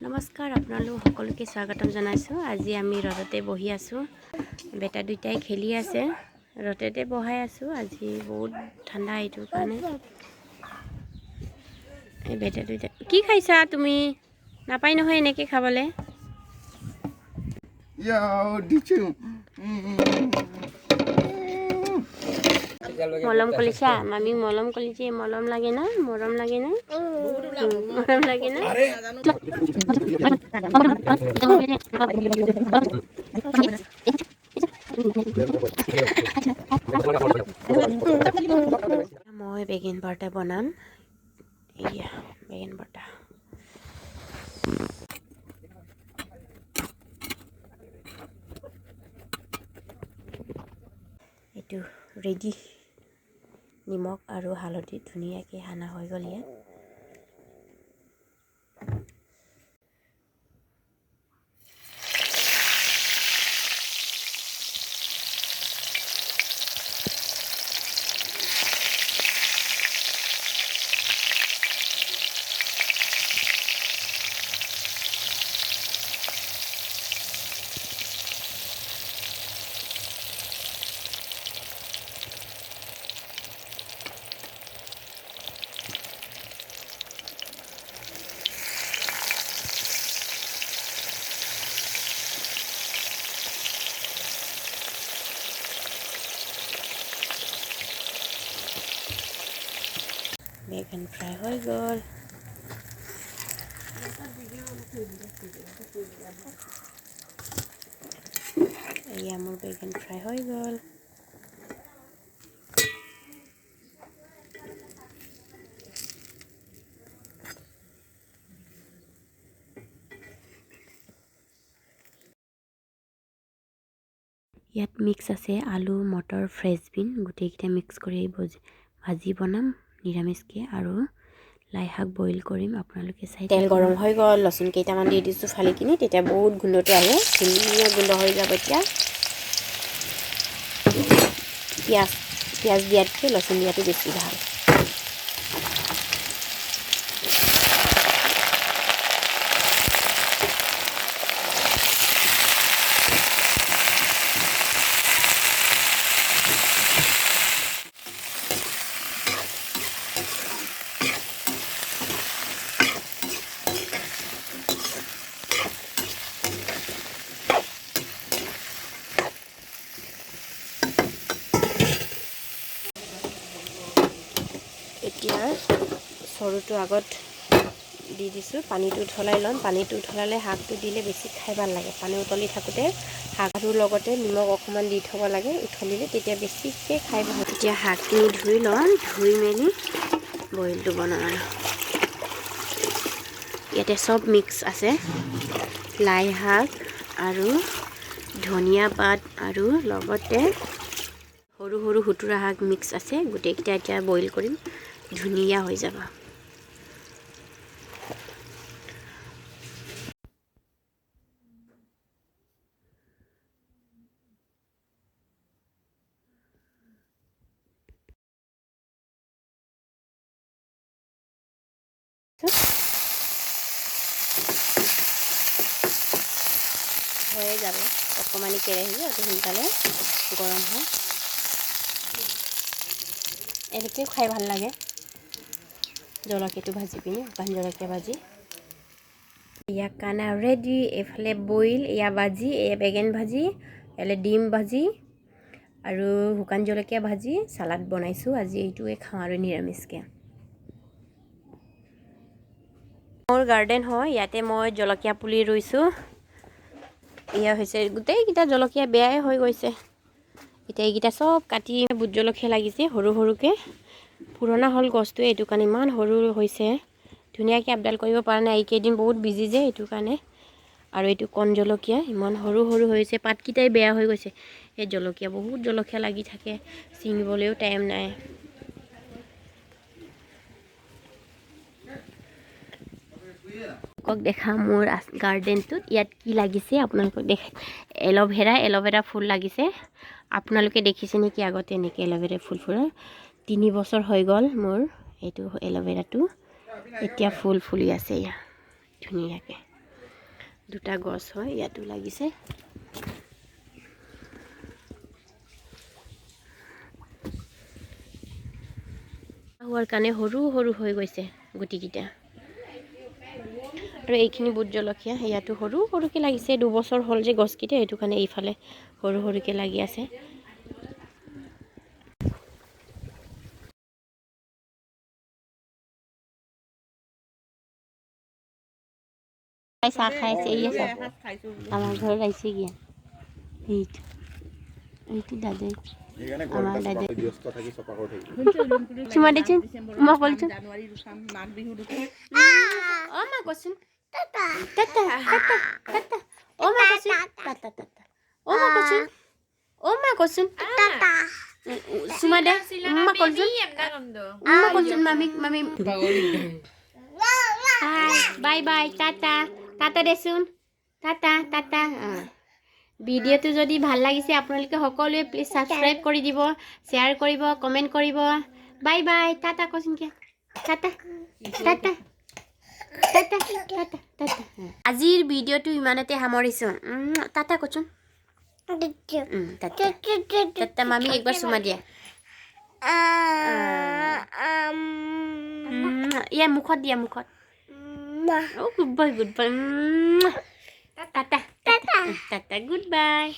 নমস্কাৰ আপোনালোক সকলোকে স্বাগতম জনাইছোঁ। আজি আমি ৰদতে বহি আছোঁ। বেটা দুইটাই খেলি আছে, ৰদতে বহাই আছোঁ। আজি বহুত ঠাণ্ডা, এইটোৰ কাৰণে এই বেটা দুইটা কি খাইছা তুমি? নাপাই নহয় এনেকৈ খাবলৈ। মলম কলিছা, মামী মলম কলিছে। মলম লাগে না? মৰম লাগে না? মৰম লাগে না? মই বেগেন ভৰ্তা বনাম। এয়া বেগেন ভৰ্তা। এইটো ৰেডি। নিমখ আৰু হালধি ধুনীয়াকৈ সানা হৈ গ'ল ইয়াত। বেগেন ফ্ৰাই হৈ গ'ল। এয়া মোৰ বেগেন ফ্ৰাই হৈ গ'ল। ইয়াত মিক্স আছে আলু, মটৰ, ফ্ৰেঞ্চ বিন, গোটেইকেইটা মিক্স কৰি ভাজি বনাম নিৰামিষকৈ, আৰু লাই শাক বইল কৰিম। আপোনালোকে চাই। তেল গৰম হৈ গ'ল, লচুন কেইটামান দি দিছোঁ ফালি কিনি, তেতিয়া বহুত গোন্ধটো আহে, ধুনীয়া গোন্ধ হৈ যাব। এতিয়া পিঁয়াজ দিয়াতকৈ লচুন দিয়াটো বেছি ভাল। এতিয়া চৰুটো আগত দি দিছোঁ, পানীটো উতলাই ল'ম। পানীটো উতলালে শাকটো দিলে বেছি খাই ভাল লাগে। পানী উতলি থাকোঁতে শাকটোৰ লগতে নিমখ অকণমান দি থ'ব লাগে, উতলিলে তেতিয়া বেছিকৈ খাই ভাল। এতিয়া শাকখিনি ধুই ল'ম, ধুই মেলি বইলটো বনাম। আৰু ইয়াতে চব মিক্স আছে, লাই শাক আৰু ধনিয়া পাত আৰু লগতে সৰু সৰু সুতুৰা শাক মিক্স আছে। গোটেইকেইটা এতিয়া বইল কৰিম, ধুনীয়া হৈ যাব। হৈয়ে যাব, অকণমানি কেৰাহী অতি সোনকালে গৰম হয়। এনেকৈও খাই ভাল লাগে, জলকীয়াটো ভাজি পিনি, শুকান জলকীয়া ভাজি। ইয়াৰ কাৰণে ৰেডি। এইফালে বইল, এয়া ভাজি, এয়া বেগেন ভাজি, এইফালে ডিম ভাজি আৰু শুকান জলকীয়া ভাজি, চালাড বনাইছোঁ। আজি এইটোৱে খাওঁ আৰু নিৰামিষকৈ। মোৰ গাৰ্ডেন হয়, ইয়াতে মই জলকীয়া পুলি ৰুইছোঁ। এয়া হৈছে গোটেইকেইটা জলকীয়া বেয়াই হৈ গৈছে। এতিয়া এইকেইটা চব কাটি, ভোট জলকীয়া লাগিছে সৰু সৰুকৈ। পুৰণা হ'ল গছটো, এইটো কাৰণে ইমান সৰু হৈছে। ধুনীয়াকৈ আপডাল কৰিব পৰা নাই, এইকেইদিন বহুত বিজি যে, এইটো কাৰণে। আৰু এইটো কণ জলকীয়া ইমান সৰু সৰু হৈছে, পাতকেইটাই বেয়া হৈ গৈছে। এই জলকীয়া বহুত জলকীয়া লাগি থাকে, ছিঙিবলৈও টাইম নাই। আপোনালোকক দেখা মোৰ গাৰ্ডেনটোত ইয়াত কি লাগিছে আপোনালোকক দেখা। এল'ভেৰা ফুল লাগিছে। আপোনালোকে দেখিছে নেকি আগতে এনেকৈ এল'ভেৰা ফুল ফুলা? 3 বছৰ হৈ গ'ল মোৰ এইটো এল'ভেৰাটো, এতিয়া ফুল ফুলি আছে। এয়া ধুনীয়াকৈ দুটা গছ হয় ইয়াতো লাগিছে হোৱাৰ কাৰণে সৰু সৰু হৈ গৈছে গুটিকেইটা আৰু এইখিনি বুট জলকীয়া ইয়াতো সৰু সৰুকৈ লাগিছে 2 বছৰ হ'ল যে গছকেইটা এইটো কাৰণে এইফালে সৰু সৰুকৈ লাগি আছে চাহ খাইছে আমাৰ ঘৰত আহিছে গিয়া এইটো দাদাই আমাৰ দাদাই চুমা দেচোন মই কৈছোঁ অ মা কৈছোন টাটা টাটা টাটা অ মা কৈছোন টাটা টাটা অ মা কৈছোন টাটা চুমা দে মা কৈছোন মামি বাই বাই টাটা টাটা দেচোন টাটা টাটা ভিডিঅ'টো যদি ভাল লাগিছে আপোনালোকে সকলোৱে প্লিজ সাবস্ক্ৰাইব কৰি দিব শ্বেয়াৰ কৰিব কমেণ্ট কৰিব বাই বাই টাটা কৈছোন কি টাটা টাটা টাটা টাটা টাটা আজিৰ ভিডিঅ'টো ইমানতে সামৰিছোঁ টাটা কৈছোন টাটা টাটা মামি একবাৰ চুমা দিয়া ইয়া মুখত দিয়া মুখত good bye Tata Tata Tata good bye